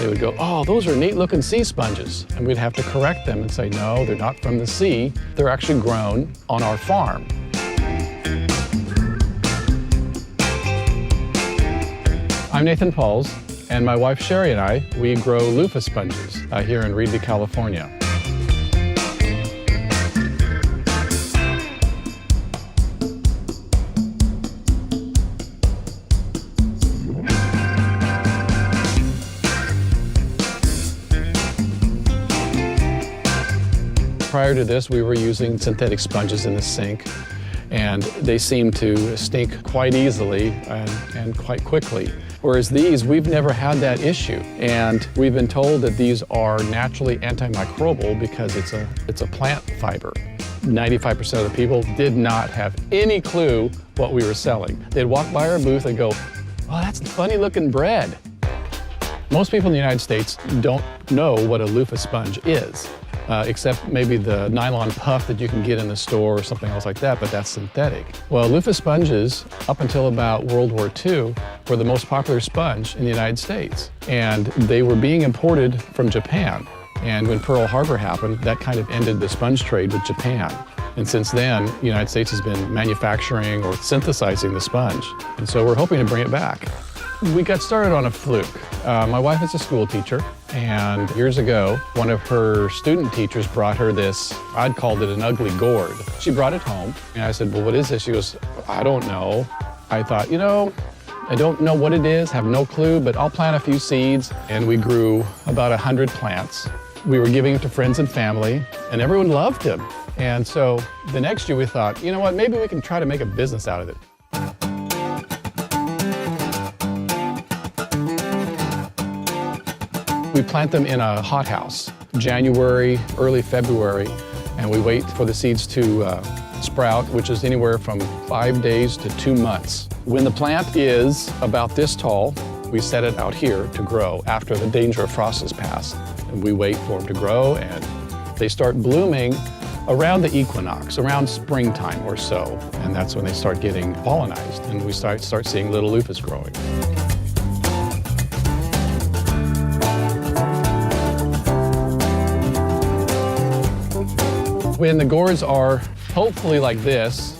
they would go, oh, those are neat looking sea sponges. And we'd have to correct them and say, no, they're not from the sea. They're actually grown on our farm. I'm Nathan Pauls, and my wife Sherry and I, we grow loofah sponges here in Reedley, California. Prior to this, we were using synthetic sponges in the sink, and they seem to stink quite easily and quite quickly. Whereas these, we've never had that issue. And we've been told that these are naturally antimicrobial because it's a plant fiber. 95% of the people did not have any clue what we were selling. They'd walk by our booth and go, oh, that's funny looking bread. Most people in the United States don't know what a loofah sponge is. Except maybe the nylon puff that you can get in the store or something else like that, but that's synthetic. Well, loofah sponges, up until about World War II, were the most popular sponge in the United States. And they were being imported from Japan. And when Pearl Harbor happened, that kind of ended the sponge trade with Japan. And since then, the United States has been manufacturing or synthesizing the sponge. And so we're hoping to bring it back. We got started on a fluke. My wife is a school teacher, and years ago, one of her student teachers brought her this, I'd called it an ugly gourd. She brought it home, and I said, well, what is this? She goes, I don't know. I thought, you know, I don't know what it is, have no clue, but I'll plant a few seeds. And we grew about 100 plants. We were giving it to friends and family, and everyone loved them. And so the next year we thought, you know what, maybe we can try to make a business out of it. We plant them in a hothouse, January, early February, and we wait for the seeds to sprout, which is anywhere from 5 days to 2 months. When the plant is about this tall, we set it out here to grow after the danger of frost has passed. And we wait for them to grow, and they start blooming around the equinox, around springtime or so. And that's when they start getting pollinized, and we start seeing little loofahs growing. When the gourds are hopefully like this,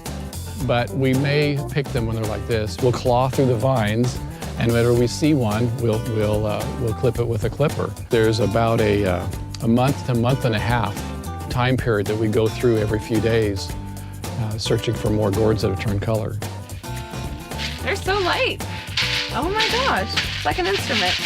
but we may pick them when they're like this, we'll claw through the vines, and whenever we see one, we'll clip it with a clipper. There's about a month to month and a half time period that we go through every few days, searching for more gourds that have turned color. They're so light. Oh my gosh, it's like an instrument.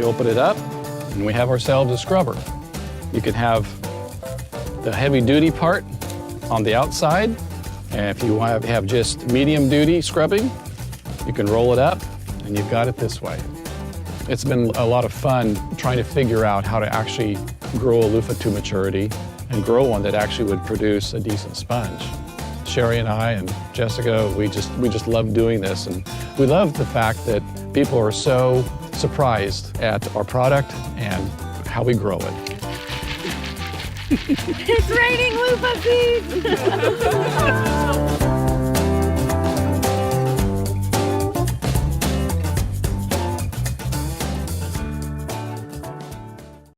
Open it up, and we have ourselves a scrubber. You can have the heavy-duty part on the outside, and if you want to have just medium-duty scrubbing, you can roll it up, and you've got it this way. It's been a lot of fun trying to figure out how to actually grow a loofah to maturity and grow one that actually would produce a decent sponge. Sherry and I and Jessica, we just love doing this, and we love the fact that people are so surprised at our product and how we grow it. It's raining loofah seeds!